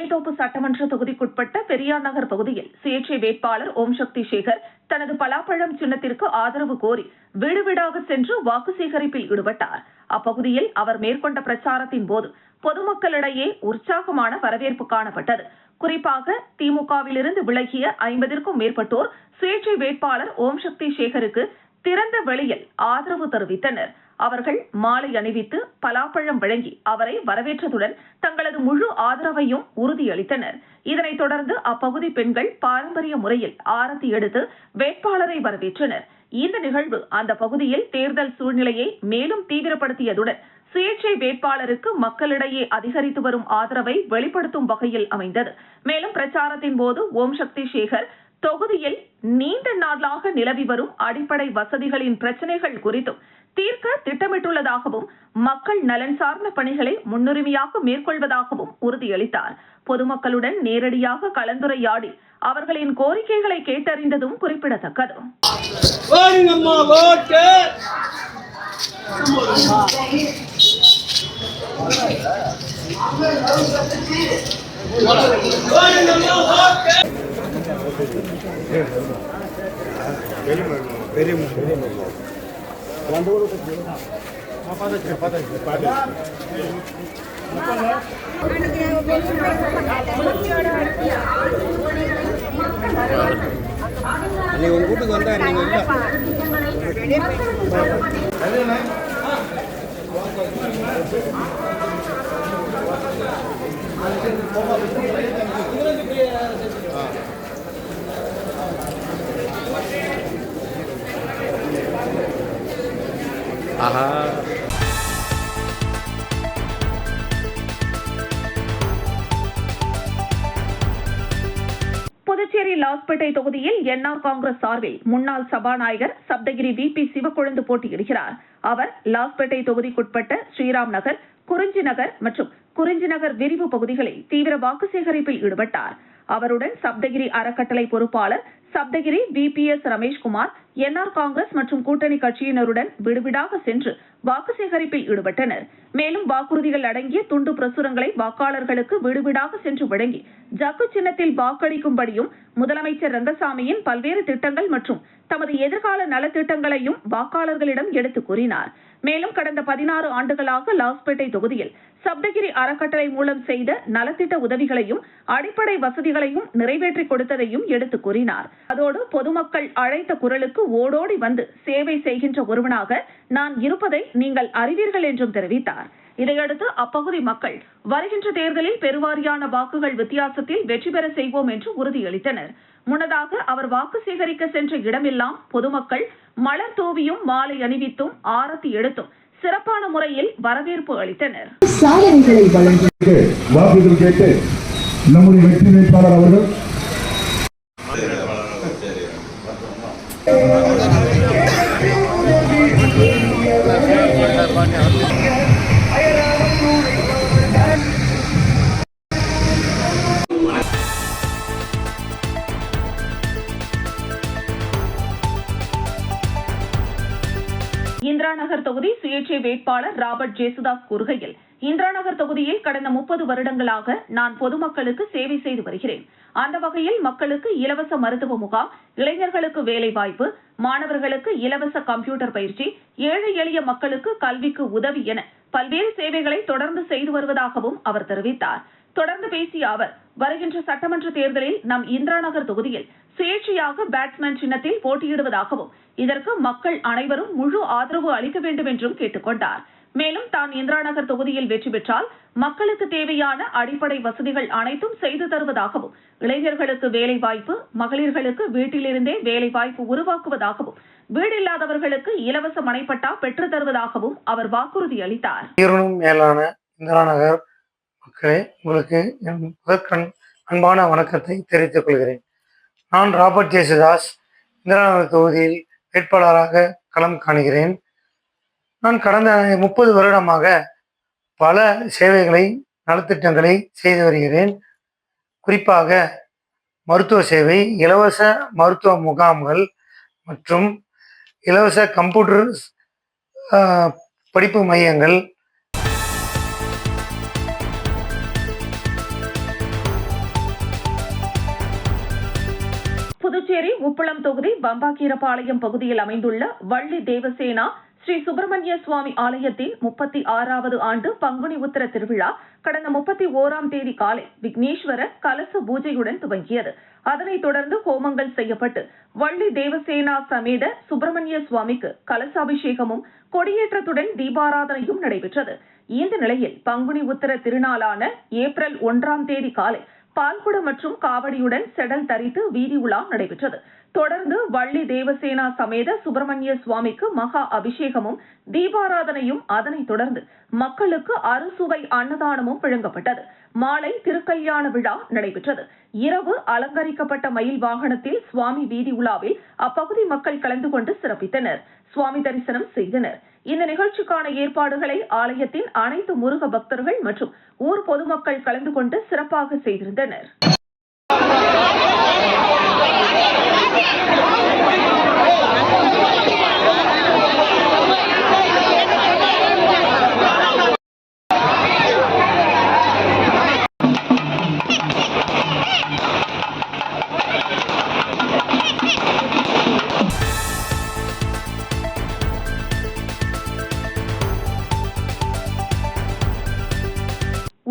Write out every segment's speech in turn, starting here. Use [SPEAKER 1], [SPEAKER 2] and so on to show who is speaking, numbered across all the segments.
[SPEAKER 1] நெல்லித்தோப்பு சட்டமன்ற தொகுதிக்குட்பட்ட பெரியார் நகர் பகுதியில் சுயேட்சை வேட்பாளர் ஓம் சக்தி சேகர் தனது பலாப்பழம் சின்னத்திற்கு ஆதரவு கோரி வீடு வீடாக சென்று வாக்கு சேகரிப்பில் ஈடுபட்டார். அப்பகுதியில் அவர் மேற்கொண்ட பிரச்சாரத்தின் போது பொதுமக்களிடையே உற்சாகமான வரவேற்பு காணப்பட்டது. குறிப்பாக திமுகவிலிருந்து விலகிய 50க்கும் மேற்பட்டோர் சுயேட்சை வேட்பாளர் ஓம் சக்தி சேகருக்கு திறந்த வெளியில் ஆதரவு தெரிவித்தனர். அவர்கள் மாலை அணிவித்து பலாப்பழம் வழங்கி அவரை வரவேற்றதுடன் தங்களது முழு ஆதரவையும் உறுதியளித்தனர். இதனைத் தொடர்ந்து அப்பகுதி பெண்கள் பாரம்பரிய முறையில் ஆரத்தி எடுத்து வேட்பாளரை வரவேற்றனர். இந்த நிகழ்வு அந்த பகுதியில் தேர்தல் சூழ்நிலையை மேலும் தீவிரப்படுத்தியதுடன் சுயேட்சை வேட்பாளருக்கு மக்களிடையே அதிகரித்து வரும் ஆதரவை வெளிப்படுத்தும் வகையில் அமைந்தது. மேலும் பிரச்சாரத்தின் போது ஓம் சக்தி சேகர் தொகுதியில் நீண்ட நாளாக நிலவி வரும் அடிப்படை வசதிகளின் பிரச்சினைகள் குறித்தும் தீர்க்க திட்டமிட்டுள்ளதாகவும் மக்கள் நலன் சார்ந்த பணிகளை முன்னுரிமையாக மேற்கொள்வதாகவும் உறுதியளித்தார். பொதுமக்களுடன் நேரடியாக கலந்துரையாடி அவர்களின் கோரிக்கைகளை கேட்டறிந்ததும் குறிப்பிடத்தக்கது. புதுச்சேரி லாஸ்பேட்டை தொகுதியில் என்ஆர் காங்கிரஸ் சார்பில் முன்னாள் சபாநாயகர் சப்தகிரி VP சிவக்கொழுந்து போட்டியிடுகிறார். அவர் லாஸ்பேட்டை தொகுதிக்குட்பட்ட ஸ்ரீராம் நகர், குறிஞ்சி நகர் மற்றும் குறிஞ்சி நகர் விரிவு பகுதிகளில் தீவிர வாக்கு சேகரிப்பில் ஈடுபட்டார். அவருடன் சப்தகிரி அறக்கட்டளை பொறுப்பாளர் சப்தகிரி VPS ரமேஷ்குமார் என்ஆர் காங்கிரஸ் மற்றும் கூட்டணி கட்சியினருடன் விடுவிடாக சென்று வாக்கு சேகரிப்பில் ஈடுபட்டனர். மேலும் வாக்குறுதிகள் அடங்கிய துண்டு பிரசுரங்களை வாக்காளர்களுக்கு வீடுவீடாக சென்று வழங்கி ஜக்கு சின்னத்தில் வாக்களிக்கும்படியும் முதலமைச்சர் ரங்கசாமியின் பல்வேறு திட்டங்கள் மற்றும் தமது எதிர்கால நலத்திட்டங்களையும் வாக்காளர்களிடம் எடுத்துக் கூறினார். மேலும் கடந்த 16 ஆண்டுகளாக லாஸ்பேட்டை தொகுதியில் சப்தகிரி அறக்கட்டளை மூலம் செய்த நலத்திட்ட உதவிகளையும் அடிப்படை வசதிகளையும் நிறைவேற்றிக் கொடுத்ததையும் எடுத்துக் கூறினார். அதோடு பொதுமக்கள் அழைத்த குரலுக்கு ஓடோடி வந்து சேவை செய்கின்ற ஒருவனாக நான் இருப்பதை நீங்கள் அறிவீர்கள் என்றும் தெரிவித்தார். இதையடுத்து அப்பகுதி மக்கள் வருகின்ற தேர்தலில் பெருவாரியான வாக்குகள் வித்தியாசத்தில் வெற்றி பெற செய்வோம் என்று உறுதியளித்தனர். முன்னதாக அவர் வாக்கு சேகரிக்க சென்ற இடமெல்லாம் பொதுமக்கள் மலர் தூவியும் மாலை அணிவித்தும் ஆரத்தி எடுத்தும் சிறப்பான முறையில் வரவேற்பு அளித்தனர்.
[SPEAKER 2] சாதனைகளை வழங்கி வாக்குகள் கேட்டு நம்முடைய வெற்றி வேட்பாளர் அவர்கள்
[SPEAKER 1] இந்திரா நகர் தொகுதி சுயேட்சை வேட்பாளர் ராபர்ட் ஜேசுதாஸ் கூறுகையில், இந்திரா நகர் தொகுதியில் கடந்த 30 வருடங்களாக நான் பொதுமக்களுக்கு சேவை செய்து வருகிறேன். அந்த வகையில் மக்களுக்கு இலவச மருத்துவ முகாம், இளைஞர்களுக்கு வேலைவாய்ப்பு, மாணவர்களுக்கு இலவச கம்ப்யூட்டர் பயிற்சி, ஏழை எளிய மக்களுக்கு கல்விக்கு உதவி என பல்வேறு சேவைகளை தொடர்ந்து செய்து வருவதாகவும் அவர் தெரிவித்தார். தொடர்ந்து பேசிய அவர், வருகின்ற சட்டமன்ற தேர்தலில் நம் இந்திரா நகர் தொகுதியில் சுயேட்சையாக பேட்ஸ்மேன் சின்னத்தில் போட்டியிடுவதாகவும் இதற்கு மக்கள் அனைவரும் முழு ஆதரவு அளிக்க வேண்டும் என்றும் கேட்டுக் கொண்டார். மேலும் தான் இந்திரா நகர் தொகுதியில் வெற்றி பெற்றால் மக்களுக்கு தேவையான அடிப்படை வசதிகள் அனைத்தும் செய்து தருவதாகவும், இளைஞர்களுக்கு வேலைவாய்ப்பு, மகளிர்களுக்கு வீட்டிலிருந்தே வேலைவாய்ப்பு உருவாக்குவதாகவும், வீடில்லாதவர்களுக்கு இலவச மனைப்பட்டா பெற்று தருவதாகவும் அவர் வாக்குறுதி அளித்தார்.
[SPEAKER 3] மேலான இந்திரா நகர் மக்களே, உங்களுக்கு என் முதற்கண் அன்பான வணக்கத்தை தெரிவித்துக் கொள்கிறேன். நான் ராபர்ட் ஜேசுதாஸ் இந்திரா நகர் தொகுதியில் வேட்பாளராக களம் காணுகிறேன். நான் கடந்த 30 வருடமாக பல சேவைகளை, நலத்திட்டங்களை செய்து வருகிறேன். குறிப்பாக மருத்துவ சேவை, இலவச மருத்துவ முகாம்கள் மற்றும் இலவச கம்ப்யூட்டர் படிப்பு மையங்கள்,
[SPEAKER 1] உப்பளம் தொகுதி பம்பாக்கீரபாளையம் பகுதியில் அமைந்துள்ள வள்ளி தேவசேனா ஸ்ரீ சுப்பிரமணிய சுவாமி ஆலயத்தின் 36வது ஆண்டு பங்குனி உத்திர திருவிழா கடந்த 31ஆம் தேதி காலை விக்னேஸ்வர கலச பூஜையுடன் துவங்கியது. அதனைத் தொடர்ந்து ஹோமங்கள் செய்யப்பட்டு வள்ளி தேவசேனா சமேத சுப்பிரமணிய சுவாமிக்கு கலசாபிஷேகமும் கொடியேற்றத்துடன் தீபாராதனையும் நடைபெற்றது. இந்த நிலையில் பங்குனி உத்திர திருநாளான ஏப்ரல் 1ஆம் தேதி காலை பால்குடம் மற்றும் காவடியுடன் செடல் தரித்து வீதி உலா நடைபெற்றது. தொடர்ந்து வள்ளி தேவசேனா சமேத சுப்பிரமணிய சுவாமிக்கு மகா அபிஷேகமும் தீபாராதனையும், அதனைத் தொடர்ந்து மக்களுக்கு அறுசுவை அன்னதானமும் வழங்கப்பட்டது. மாலை திருக்கல்யாண விழா நடைபெற்றது. இரவு அலங்கரிக்கப்பட்ட மயில் வாகனத்தில் சுவாமி வீதி உலாவில் அப்பகுதி மக்கள் கலந்து கொண்டு சிறப்பித்தனர், சுவாமி தரிசனம் செய்தனர். இந்த நிகழ்ச்சிக்கான ஏற்பாடுகளை ஆலயத்தின் அனைத்து முருக பக்தர்கள் மற்றும் ஊர் பொதுமக்கள் கலந்து கொண்டு சிறப்பாக செய்திருந்தனர்.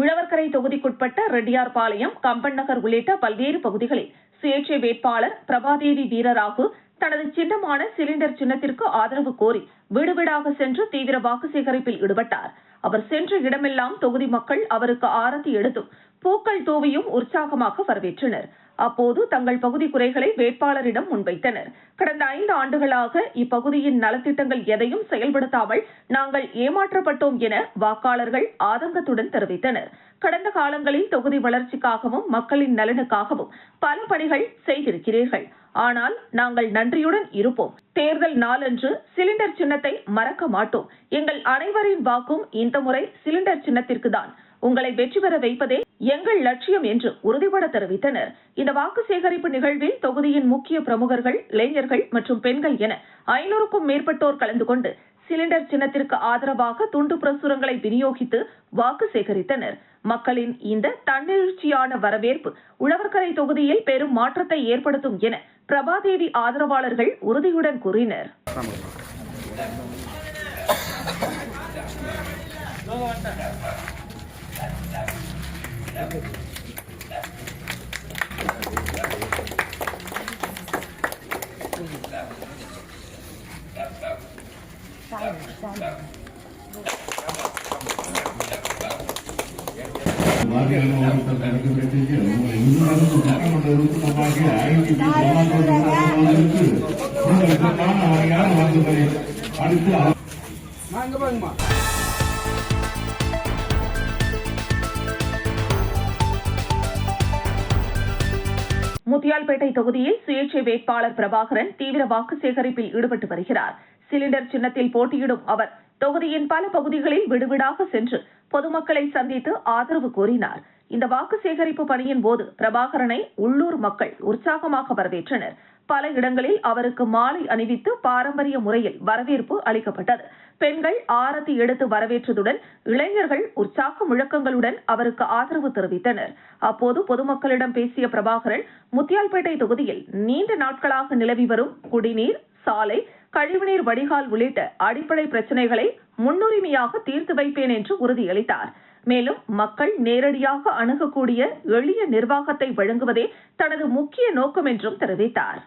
[SPEAKER 1] உழவர்கரை தொகுதிக்குட்பட்ட ரெட்டியார்பாளையம், கம்பன் நகர் உள்ளிட்ட பல்வேறு பகுதிகளில் சுயேட்சை வேட்பாளர் பிரபாதேவி வீரராகு தனது சின்னமான சிலிண்டர் சின்னத்திற்கு ஆதரவு கோரி வீடு வீடாக சென்று தீவிர வாக்கு சேகரிப்பில் ஈடுபட்டார். அவர் சென்ற இடமெல்லாம் தொகுதி மக்கள் அவருக்கு ஆரத்தி எடுத்தும் பூக்கள் தூவியும் உற்சாகமாக வரவேற்றனர். அப்போது தங்கள் பகுதி குறைகளை வேட்பாளரிடம் முன்வைத்தனர். கடந்த 5 ஆண்டுகளாக இப்பகுதியின் நலத்திட்டங்கள் எதையும் செயல்படுத்தாமல் நாங்கள் ஏமாற்றப்பட்டோம் என வாக்காளர்கள் ஆதங்கத்துடன் தெரிவித்தனர். கடந்த காலங்களில் தொகுதி வளர்ச்சிக்காகவும் மக்களின் நலனுக்காகவும் பல பணிகள் செய்திருக்கிறீர்கள். ஆனால் நாங்கள் நன்றியுடன் இருப்போம். தேர்தல் நாளன்று சிலிண்டர் சின்னத்தை மறக்க மாட்டோம். எங்கள் அனைவரின் வாக்கும் இந்த முறை சிலிண்டர் சின்னத்திற்கு தான். உங்களை வெற்றி பெற வைப்பதே எங்கள் லட்சியம் என்று உறுதிபட தெரிவித்தனர். இந்த வாக்கு சேகரிப்பு நிகழ்வில் தொகுதியின் முக்கிய பிரமுகர்கள், இளைஞர்கள் மற்றும் பெண்கள் என 500க்கும் மேற்பட்டோர் கலந்து கொண்டு சிலிண்டர் சின்னத்திற்கு ஆதரவாக துண்டு பிரசுரங்களை விநியோகித்து வாக்கு சேகரித்தனர். மக்களின் இந்த தன்னெழுச்சியான வரவேற்பு உழவர்கரை தொகுதியில் பெரும் மாற்றத்தை ஏற்படுத்தும் என பிரபாதேவி ஆதரவாளர்கள் உறுதியுடன் கூறினர். முத்தியால்பேட்டை தொகுதியில் சுயேட்சை வேட்பாளர் பிரபாகரன் தீவிர வாக்கு சேகரிப்பில் ஈடுபட்டு வருகிறார். சிலிண்டர் சின்னத்தில் போட்டியிடும் அவர் தொகுதியின் பல பகுதிகளில் விடுவிடாக சென்று பொதுமக்களை சந்தித்து ஆதரவு கோரினார். இந்த வாக்கு சேகரிப்பு பணியின் போது பிரபாகரனை உள்ளூர் மக்கள் உற்சாகமாக வரவேற்றனர். பல இடங்களில் அவருக்கு மாலை அணிவித்து பாரம்பரிய முறையில் வரவேற்பு அளிக்கப்பட்டது. பெண்கள் ஆரத்தி எடுத்து வரவேற்றதுடன் இளைஞர்கள் உற்சாக முழக்கங்களுடன் அவருக்கு ஆதரவு தெரிவித்தனர். அப்போது பொதுமக்களிடம் பேசிய பிரபாகரன், முத்தியால்பேட்டை தொகுதியில் நீண்ட நாட்களாக நிலவி வரும் குடிநீர், சாலை, கழிவுநீர் வடிகால் உள்ளிட்ட அடிப்படை பிரச்சினைகளை முன்னுரிமையாக தீர்த்து வைப்பேன் என்று உறுதியளித்தார். மேலும் மக்கள் நேரடியாக அணுகக்கூடிய எளிய நிர்வாகத்தை வழங்குவதே தனது முக்கிய நோக்கம் என்றும் தெரிவித்தார்.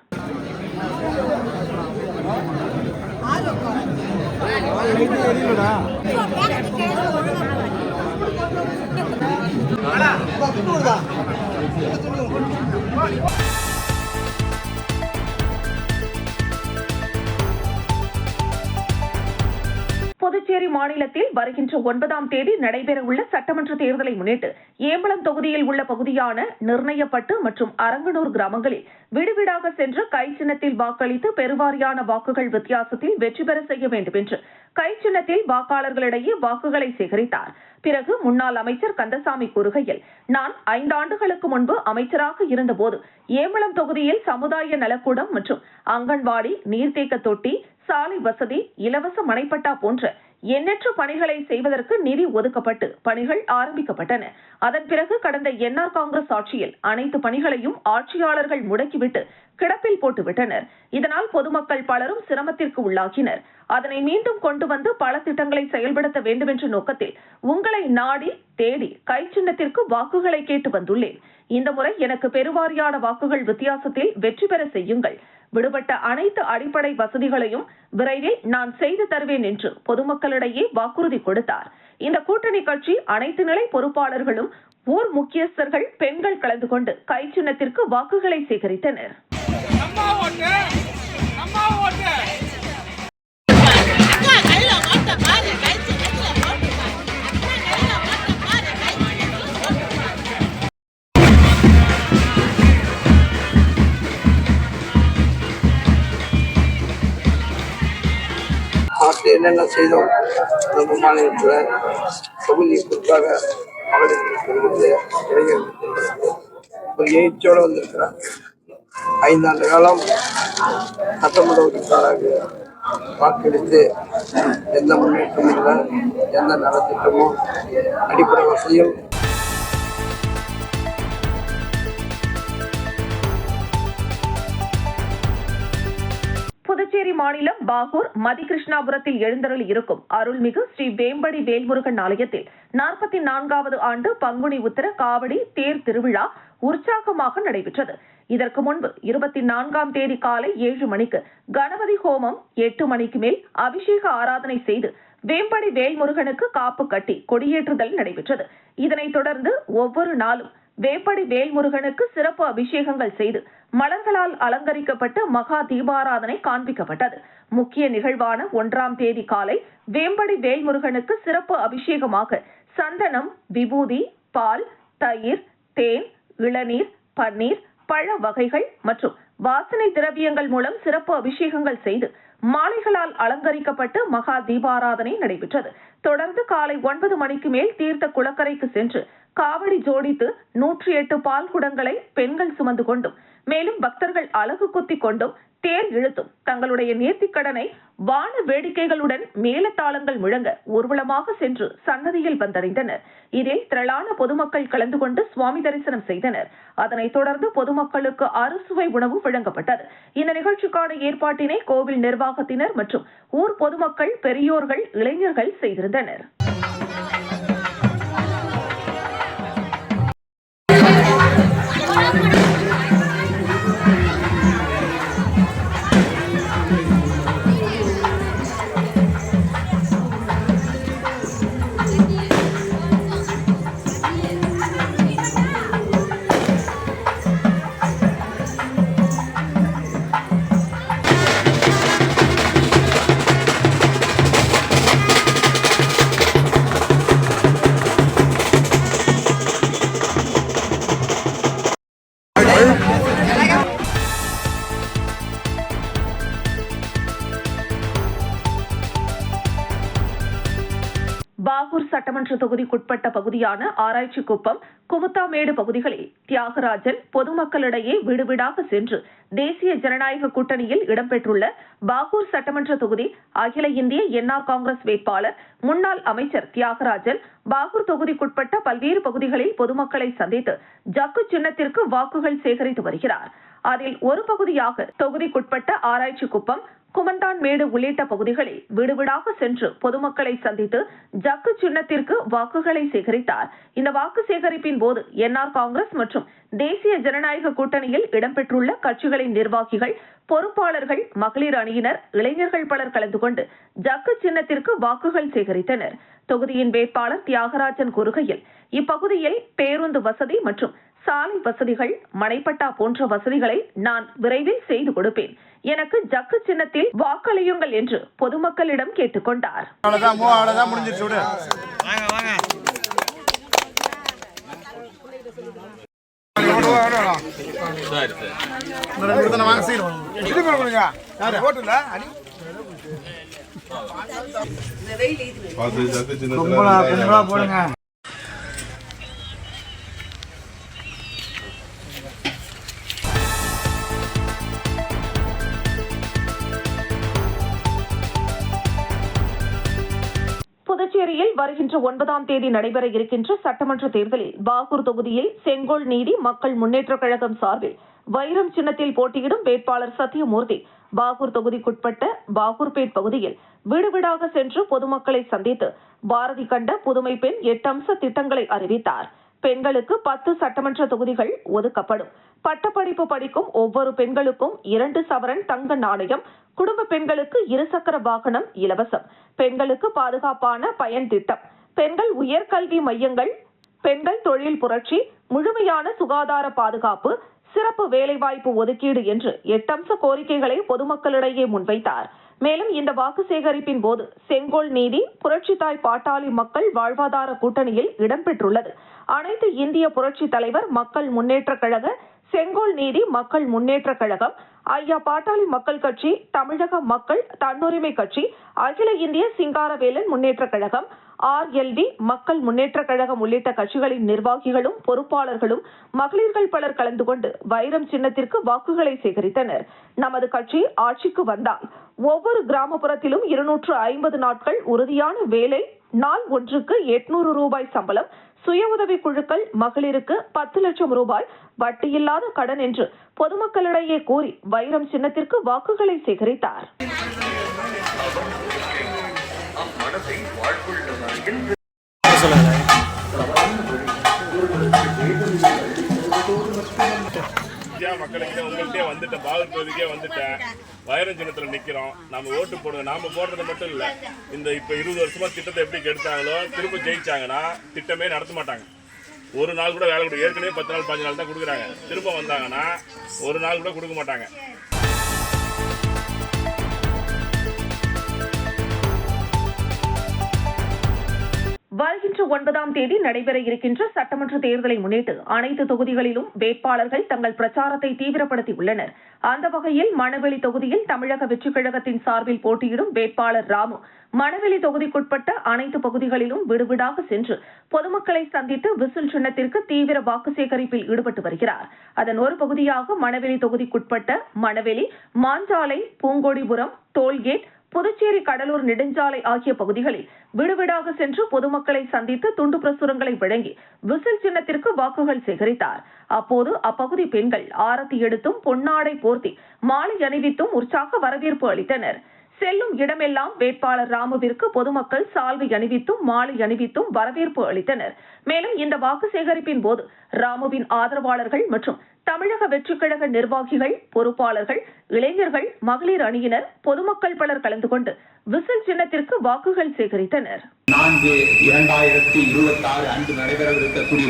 [SPEAKER 1] புதுச்சேரி மாநிலத்தில் வருகின்ற 9ஆம் தேதி நடைபெறவுள்ள சட்டமன்ற தேர்தலை முன்னிட்டு ஏம்பலம் தொகுதியில் உள்ள பகுதியான நிர்ணயப்பட்டு மற்றும் அரங்கனூர் கிராமங்களில் வீடுவீடாக சென்று கை சின்னத்தில் வாக்களித்து பெருவாரியான வாக்குகள் வித்தியாசத்தில் வெற்றி பெற செய்ய வேண்டும் என்று கை சின்னத்தில் வாக்காளர்களிடையே வாக்குகளை சேகரித்தார். பிறகு முன்னாள் அமைச்சர் கந்தசாமி கூறுகையில், நான் 5 ஆண்டுகளுக்கு முன்பு அமைச்சராக இருந்தபோது ஏம்பலம் தொகுதியில் சமுதாய நலக்கூடம் மற்றும் அங்கன்வாடி, நீர்த்தேக்க தொட்டி, சாலை வசதி, இலவச மனைப்பட்டா போன்ற எண்ணற்ற பணிகளை செய்வதற்கு நிதி ஒதுக்கப்பட்டு பணிகள் ஆரம்பிக்கப்பட்டன. அதன் பிறகு கடந்த என்ஆர் காங்கிரஸ் ஆட்சியில் அனைத்து பணிகளையும் ஆட்சியாளர்கள் முடக்கிவிட்டு கிடப்பில் போட்டுவிட்டனர். இதனால் பொதுமக்கள் பலரும் சிரமத்திற்கு உள்ளாகினர். அதனை மீண்டும் கொண்டு வந்து பல திட்டங்களை செயல்படுத்த வேண்டும் என்ற நோக்கத்தில் உங்களை நாடி தேடி கை சின்னத்திற்கு வாக்குகளை கேட்டு வந்துள்ளேன். இந்த முறை எனக்கு பெருவாரியான வாக்குகள் வித்தியாசத்தில் வெற்றி பெற செய்யுங்கள். விடுபட்ட அனைத்து அடிப்படை வசதிகளையும் விரைவில் நான் செய்து தருவேன் என்று பொதுமக்களிடையே வாக்குறுதி கொடுத்தார். இந்த கூட்டணி கட்சி அனைத்து நிலை பொறுப்பாளர்களும், ஊர் முக்கியஸ்தர்கள், பெண்கள் கலந்து கொண்டு கை சின்னத்திற்கு வாக்குகளை சேகரித்தனர்.
[SPEAKER 4] என்னென்ன செய்தோம் நம்ம மாநிலத்தில் தொகுதி குறிப்பாக மகளிருக்கு இளைஞர்களுக்கு ஒரு எழுச்சியோடு வந்திருக்கிறார். 5 ஆண்டு காலம் சட்டமன்ற உறுப்பினராக வாக்களித்து எந்த முன்னேற்றமும் இல்லை, எந்த நலத்திட்டமும் அடிப்படை வசதியும்
[SPEAKER 1] புதுச்சேரி மாநிலம் பாகூர் மதிகிருஷ்ணாபுரத்தில் எழுந்தருளி இருக்கும் அருள்மிகு ஸ்ரீ வேம்படி வேல்முருகன் ஆலயத்தில் 44வது ஆண்டு பங்குனி உத்திர காவடி தேர் திருவிழா உற்சாகமாக நடைபெற்றது. இதற்கு முன்பு 24ஆம் தேதி காலை 7 மணிக்கு கணபதி ஹோமம், 8 மணிக்கு மேல் அபிஷேக ஆராதனை செய்து வேம்படி வேல்முருகனுக்கு காப்பு கட்டி கொடியேற்றுதல் நடைபெற்றது. இதனைத் தொடர்ந்து ஒவ்வொரு நாளும் வேம்படி வேல்முருகனுக்கு சிறப்பு அபிஷேகங்கள் செய்து மலர்களால் அலங்கரிக்கப்பட்டு மகா தீபாராதனை காண்பிக்கப்பட்டது. முக்கிய நிகழ்வான 1ஆம் தேதி காலை வேம்படி வேல்முருகனுக்கு சிறப்பு அபிஷேகமாக சந்தனம், விபூதி, பால், தயிர், தேன், இளநீர், பன்னீர், பழ வகைகள் மற்றும் வாசனை திரவியங்கள் மூலம் சிறப்பு அபிஷேகங்கள் செய்து மாலைகளால் அலங்கரிக்கப்பட்டு மகா தீபாராதனை நடைபெற்றது. தொடர்ந்து காலை 9 மணிக்கு மேல் தீர்த்த குளக்கரைக்கு சென்று காவடி ஜோடித்து 108 பால் குடங்களை பெண்கள் சுமந்து கொண்டும், மேலும் பக்தர்கள் அலகு குத்தி கொண்டும் தேர் இழுத்தும் தங்களுடைய நேர்த்திக்கடனை வான வேடிக்கைகளுடன் மேலத்தாளங்கள் முழங்க ஊர்வலமாக சென்று சன்னதியில் வந்தடைந்தனர். இதில் திரளான பொதுமக்கள் கலந்து கொண்டு சுவாமி தரிசனம் செய்தனர். அதனைத் தொடர்ந்து பொதுமக்களுக்கு அறுசுவை உணவு வழங்கப்பட்டது. இந்த நிகழ்ச்சிக்கான ஏற்பாட்டினை கோவில் நிர்வாகத்தினர் மற்றும் ஊர் பொதுமக்கள், பெரியோர்கள், இளைஞர்கள் செய்திருந்தனர். பாகூர் சட்டமன்ற தொகுதிக்குட்பட்ட பகுதியான ஆராய்ச்சிக்குப்பம், குமுத்தாமேடு பகுதிகளில் தியாகராஜன் பொதுமக்களிடையே வீடுவீடாக சென்று தேசிய ஜனநாயக கூட்டணியில் இடம்பெற்றுள்ள பாகூர் சட்டமன்ற தொகுதி அகில இந்திய என்ஆர் காங்கிரஸ் வேட்பாளர் முன்னாள் அமைச்சர் தியாகராஜன் பாகூர் தொகுதிக்குட்பட்ட பல்வேறு பகுதிகளில் பொதுமக்களை சந்தித்து ஜக்கு சின்னத்திற்கு வாக்குகள் சேகரித்து வருகிறார். அதில் ஒரு பகுதியாக தொகுதிக்குட்பட்ட ஆராய்ச்சிக்குப்பம், குமந்தான்மேடு உள்ளிட்ட பகுதிகளில் வீடுவீடாக சென்று பொதுமக்களை சந்தித்து ஜக்கு சின்னத்திற்கு வாக்குகளை சேகரித்தார். இந்த வாக்கு சேகரிப்பின் போது என்ஆர் காங்கிரஸ் மற்றும் தேசிய ஜனநாயக கூட்டணியில் இடம்பெற்றுள்ள கட்சிகளின் நிர்வாகிகள், பொறுப்பாளர்கள், மகளிர் அணியினர், இளைஞர்கள் பலர் கலந்து கொண்டு ஜக்கு சின்னத்திற்கு வாக்குகள் சேகரித்தனர். தொகுதியின் வேட்பாளர் தியாகராஜன் கூறுகையில், இப்பகுதியில் பேருந்து வசதி மற்றும் சாலை வசதிகள், மனைப்பட்டா போன்ற வசதிகளை நான் விரைவில் செய்து கொடுப்பேன். எனக்கு ஜக்கு சின்னத்தில் வாக்களியுங்கள் என்று பொதுமக்களிடம் கேட்டுக் கொண்டார். புதுச்சேரியில் வருகின்ற 9ஆம் தேதி நடைபெற இருக்கின்ற சட்டமன்ற தேர்தலில் பாகூர் தொகுதியில் செங்கோல் நீதி மக்கள் முன்னேற்றக் கழகம் சார்பில் வைரம் சின்னத்தில் போட்டியிடும் வேட்பாளர் சத்தியமூர்த்தி பாகூர் தொகுதிக்குட்பட்ட பாகூர்பேட் பகுதியில் வீடு வீடாக சென்று பொதுமக்களை சந்தித்து பாரதி கண்ட புதுமை பெண் 8 அம்ச திட்டங்களை அறிவித்தார். பெண்களுக்கு 10 சட்டமன்ற தொகுதிகள் ஒதுக்கப்படும். பட்டப்படிப்பு படிக்கும் ஒவ்வொரு பெண்களுக்கும் 2 சவரன் தங்க நாணயம், குடும்ப பெண்களுக்கு 2 சக்கர வாகனம் இலவசம், பெண்களுக்கு பாதுகாப்பான பயன் திட்டம், பெண்கள் உயர்கல்வி மையங்கள், பெண்கள் தொழில் புரட்சி, முழுமையான சுகாதார பாதுகாப்பு, சிறப்பு வேலைவாய்ப்பு ஒதுக்கீடு என்று 8 அம்ச கோரிக்கைகளை பொதுமக்களிடையே முன்வைத்தார். மேலும் இந்த வாக்கு சேகரிப்பின் போது செங்கோல் நீதி புரட்சித்தாய் பாட்டாளி மக்கள் வாழ்வாதார கூட்டணியில் இடம்பெற்றுள்ளது. அனைத்து இந்திய புரட்சி தலைவர் மக்கள் முன்னேற்ற கழக, செங்கோல் நீதி மக்கள் முன்னேற்ற கழகம், ஐயா பாட்டாளி மக்கள் கட்சி, தமிழக மக்கள் தன்னுரிமை கட்சி, அகில இந்திய சிங்காரவேலன் முன்னேற்ற கழகம், RLD மக்கள் முன்னேற்ற கழகம் உள்ளிட்ட கட்சிகளின் நிர்வாகிகளும் பொறுப்பாளர்களும் மகளிர்கள் பலர் கலந்து கொண்டு வைரம் சின்னத்திற்கு வாக்குகளை சேகரித்தனர். நமது கட்சி ஆட்சிக்கு வந்தால் ஒவ்வொரு கிராமப்புறத்திலும் 250 நாட்கள் உறுதியான வேலை, நாள் ஒன்றுக்கு 800 ரூபாய் சம்பளம், சுய உதவி குழுக்கள் மகளிருக்கு 10 லட்சம் ரூபாய் வட்டியில்லாத கடன் என்று பொதுமக்களிடையே கூறி வைரம் சின்னத்திற்கு வாக்குகளை சேகரித்தார்.
[SPEAKER 5] மக்களுக்கு உங்கள்கிட்டே வந்துட்டேன், பாகூர் தொகுதிக்கே வந்துட்டேன். வைரம் சின்னத்தில் நிற்கிறோம். நம்ம ஓட்டு போடுங்க. நாம போடுறது மட்டும் இல்லை, இந்த இப்போ 20 வருஷமா திட்டத்தை எப்படி கெடுத்தாங்களோ திரும்ப ஜெயிச்சாங்கன்னா திட்டமே நடத்த மாட்டாங்க. ஒரு நாள் கூட வேலை கொடுக்க, ஏற்கனவே 10 நாள் 15 நாள் தான் கொடுக்குறாங்க. திரும்ப வந்தாங்கன்னா ஒரு நாள் கூட கொடுக்க மாட்டாங்க.
[SPEAKER 1] வருகின்ற 9ஆம் தேதி நடைபெற இருக்கின்ற சட்டமன்ற தேர்தலை முன்னிட்டு அனைத்து தொகுதிகளிலும் வேட்பாளர்கள் தங்கள் பிரச்சாரத்தை தீவிரப்படுத்தியுள்ளனர். அந்த வகையில் மணவெளி தொகுதியில் தமிழக வெற்றிக் கழகத்தின் சார்பில் போட்டியிடும் வேட்பாளர் ராமு மணவெளி தொகுதிக்குட்பட்ட அனைத்து பகுதிகளிலும் வீடுவீடாக சென்று பொதுமக்களை சந்தித்து விசில் சின்னத்திற்கு தீவிர வாக்கு சேகரிப்பில் ஈடுபட்டு வருகிறார். அதன் ஒரு பகுதியாக மணவெளி தொகுதிக்குட்பட்ட மணவெளி, மாஞ்சாலை, பூங்கோடிபுரம், டோல்கேட், புதுச்சேரி கடலூர் நெடுஞ்சாலை ஆகிய பகுதிகளில் வீடுவீடாக சென்று பொதுமக்களை சந்தித்து துண்டு பிரசுரங்களை வழங்கி விசில் சின்னத்திற்கு வாக்குகள் சேகரித்தார். அப்போது அப்பகுதி பெண்கள் ஆரத்தி எடுத்தும் பொன்னாடை போர்த்தி மாலை அணிவித்தும் உற்சாக வரவேற்பு அளித்தனர். செல்லும் இடமெல்லாம் வேட்பாளர் ராமுவிற்கு பொதுமக்கள் சால்வை அணிவித்தும் மாலை அணிவித்தும் வரவேற்பு அளித்தனர். மேலும் இந்த வாக்கு சேகரிப்பின் போது ராமுவின் ஆதரவாளர்கள் மற்றும் தமிழக வெற்றிக் கழக நிர்வாகிகள், பொறுப்பாளர்கள், இளைஞர்கள், மகளிர் அணியினர், பொதுமக்கள் பலர் கலந்து கொண்டு விசில் சின்னத்திற்கு வாக்குகள் சேகரித்தனர்.
[SPEAKER 6] 4/2026 அன்று நடைபெறவிருக்கக்கூடிய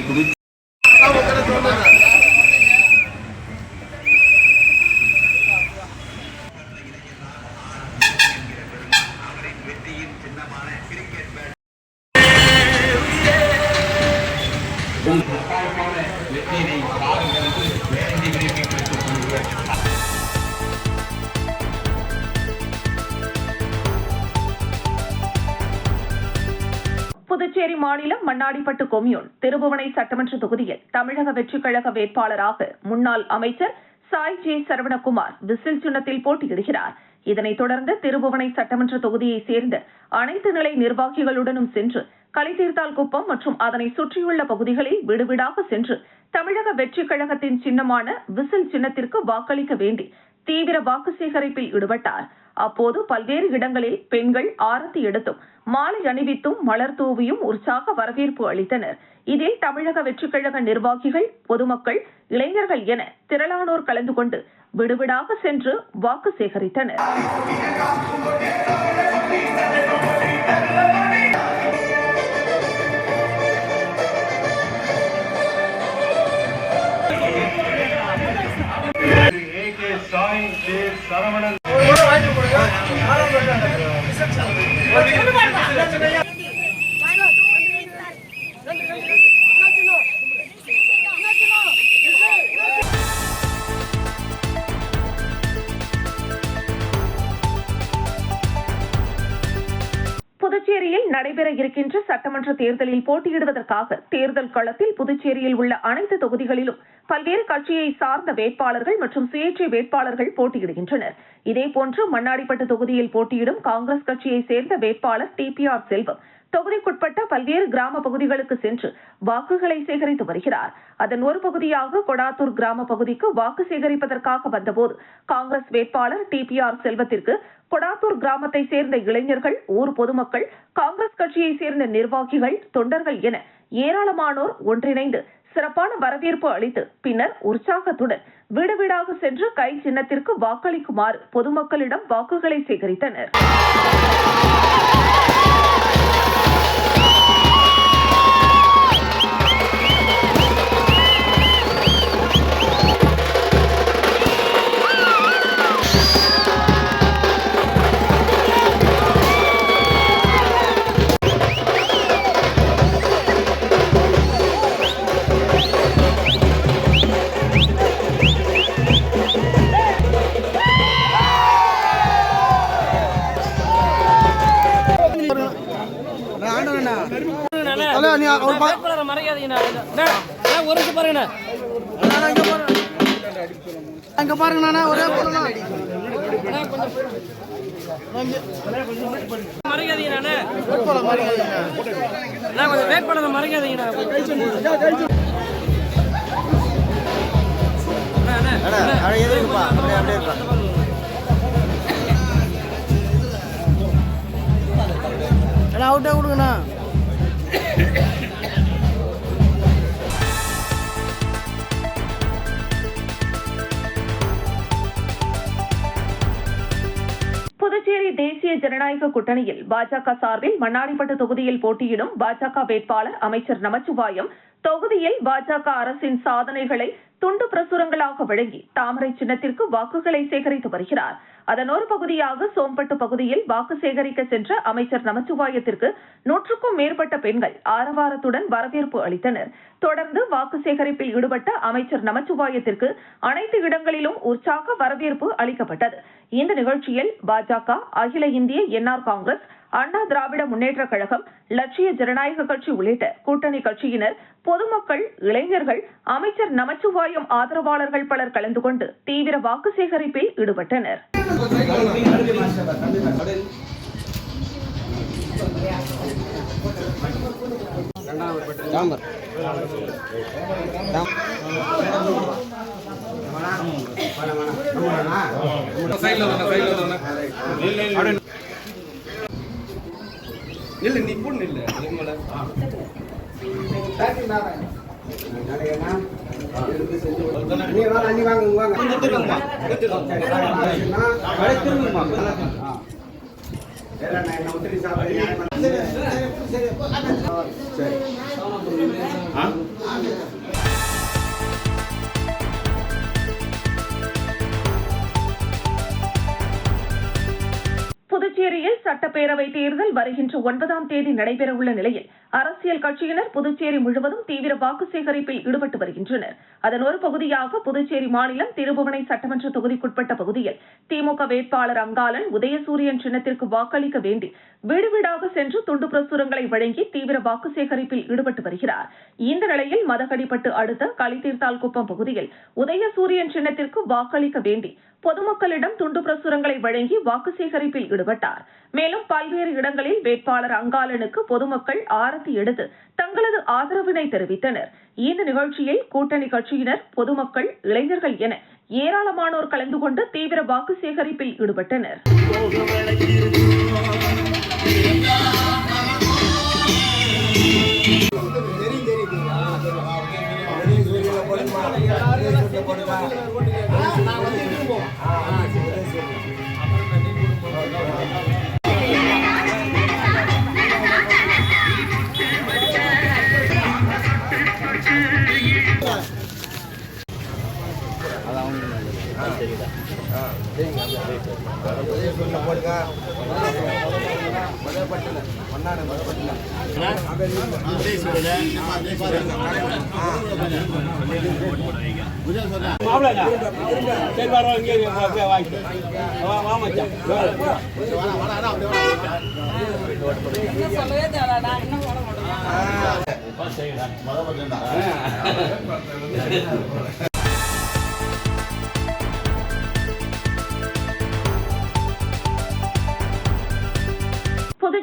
[SPEAKER 1] புதுச்சேரி மாநிலம் மண்ணாடிப்பட்டு கொம்யூன் திருபுவனை சட்டமன்ற தொகுதியில் தமிழக வெற்றிக் கழக வேட்பாளராக முன்னாள் அமைச்சர் சாய் ஜே சரவணகுமார் விசில் சின்னத்தில் போட்டியிடுகிறார். இதனைத் தொடர்ந்து திருபுவனை சட்டமன்ற தொகுதியைச் சேர்ந்த அனைத்து நிலை நிர்வாகிகளுடனும் சென்று களித்தீர்த்தால் குப்பம் மற்றும் அதனை சுற்றியுள்ள பகுதிகளில் வீடுவீடாக சென்று தமிழக வெற்றிக் கழகத்தின் சின்னமான விசில் சின்னத்திற்கு வாக்களிக்க வேண்டி தீவிர வாக்கு சேகரிப்பில் ஈடுபட்டார். அப்போது பல்வேறு இடங்களில் பெண்கள் ஆரத்தி எடுத்தும் மாலை அணிவித்தும் மலர் தூவியும் உற்சாக வரவேற்பு அளித்தனர். இதில் தமிழக வெற்றிக் கழக நிர்வாகிகள், பொதுமக்கள், இளைஞர்கள் என திரளானோர் கலந்து கொண்டு விடுவிடாக சென்று வாக்கு சேகரித்தனர். புதுச்சேரியில் நடைபெற இருக்கின்ற சட்டமன்ற தேர்தலில் போட்டியிடுவதற்காக தேர்தல் களத்தில் புதுச்சேரியில் உள்ள அனைத்து தொகுதிகளிலும் பல்வேறு கட்சியை சார்ந்த வேட்பாளர்கள் மற்றும் சுயேட்சை வேட்பாளர்கள் போட்டியிடுகின்றனர். இதேபோன்று மண்ணாடிப்பட்டு தொகுதியில் போட்டியிடும் காங்கிரஸ் கட்சியை சேர்ந்த வேட்பாளர் TPR செல்வம் தொகுதிக்குட்பட்ட பல்வேறு கிராம பகுதிகளுக்கு சென்று வாக்குகளை சேகரித்து வருகிறார். அதன் ஒரு பகுதியாக கொடாத்தூர் கிராம பகுதிக்கு வாக்கு சேகரிப்பதற்காக வந்தபோது காங்கிரஸ் வேட்பாளர் TPR செல்வத்திற்கு கொடாத்தூர் கிராமத்தை சேர்ந்த இளைஞர்கள், ஊர் பொதுமக்கள், காங்கிரஸ் கட்சியை சேர்ந்த நிர்வாகிகள், தொண்டர்கள் என ஏராளமானோர் ஒன்றிணைந்து சிறப்பான வரவேற்பு அளித்து பின்னர் உற்சாகத்துடன் வீடு வீடாக சென்று கை சின்னத்திற்கு வாக்களிக்குமாறு பொதுமக்களிடம் வாக்குகளை சேகரித்தனர்.
[SPEAKER 7] அங்க பாருங்க ஒரே மறைக்காதீங்க கொஞ்சம் வெயிட் பண்ண மறைக்காதீங்க. அவுட்டா கொடுங்கண்ணா.
[SPEAKER 1] புதுச்சேரி தேசிய ஜனநாயக கூட்டணியில் பாஜக சார்பில் மண்ணாடிப்பட்டு தொகுதியில் போட்டியிடும் பாஜக வேட்பாளர் அமைச்சர் நமச்சிவாயம் தொகுதியில் பாஜக அரசின் சாதனைகளை துண்டு பிரசுரங்களாக வழங்கி தாமரை சின்னத்திற்கு வாக்குகளை சேகரித்து வருகிறார். அதன் ஒரு பகுதியாக சோம்பட்டு பகுதியில் வாக்கு சேகரிக்க சென்ற அமைச்சர் நமச்சிவாயத்திற்கு 100க்கும் மேற்பட்ட பெண்கள் ஆரவாரத்துடன் வரவேற்பு அளித்தனர். தொடர்ந்து வாக்கு சேகரிப்பில் ஈடுபட்ட அமைச்சர் நமச்சிவாயத்திற்கு அனைத்து இடங்களிலும் உற்சாக வரவேற்பு அளிக்கப்பட்டது. இந்த நிகழ்ச்சியில் பாஜக, அகில இந்திய NR காங்கிரஸ், அண்ணா திராவிட முன்னேற்ற கழகம், லட்சிய ஜனநாயக கட்சி உள்ளிட்ட கூட்டணி கட்சியினர், பொதுமக்கள், இளைஞர்கள், அமைச்சர் நமச்சிவாயம் ஆதரவாளர்கள் பலர் கலந்து கொண்டு தீவிர வாக்கு சேகரிப்பில் ஈடுபட்டனர்.
[SPEAKER 6] இல்ல நீ பொண்ணு இல்ல
[SPEAKER 1] புதுச்சேரியில் சட்டப்பேரவை தேர்தல் வருகின்ற 9ஆம் தேதி நடைபெறவுள்ள நிலையில் அரசியல் கட்சியினர் புதுச்சேரி முழுவதும் தீவிர வாக்கு சேகரிப்பில் ஈடுபட்டு வருகின்றனர். அதன் ஒரு பகுதியாக புதுச்சேரி மாநிலம் திருபுவனை சட்டமன்ற தொகுதிக்குட்பட்ட பகுதியில் திமுக வேட்பாளர் அங்காளன் உதயசூரியன் சின்னத்திற்கு வாக்களிக்க வேண்டி வீடு வீடாக சென்று துண்டு பிரசுரங்களை வழங்கி தீவிர வாக்கு சேகரிப்பில் ஈடுபட்டு வருகிறார். இந்த நிலையில் மதகடிப்பட்டு அடுத்த களித்தீர்த்தால் குப்பம் பகுதியில் உதயசூரியன் சின்னத்திற்கு வாக்களிக்க வேண்டி பொதுமக்களிடம் துண்டு பிரசுரங்களை வழங்கி வாக்கு சேகரிப்பில் ஈடுபட்டார். மேலும் பல்வேறு இடங்களில் வேட்பாளர் அங்காளனுக்கு பொதுமக்கள் ஆரத்தி எடுத்து தங்களது ஆதரவினை தெரிவித்தனர். இந்த நிகழ்ச்சியில் கூட்டணி கட்சியினர், பொதுமக்கள், இளைஞர்கள் என ஏராளமானோர் கலந்து கொண்டு தீவிர வாக்கு சேகரிப்பில் ஈடுபட்டனர்.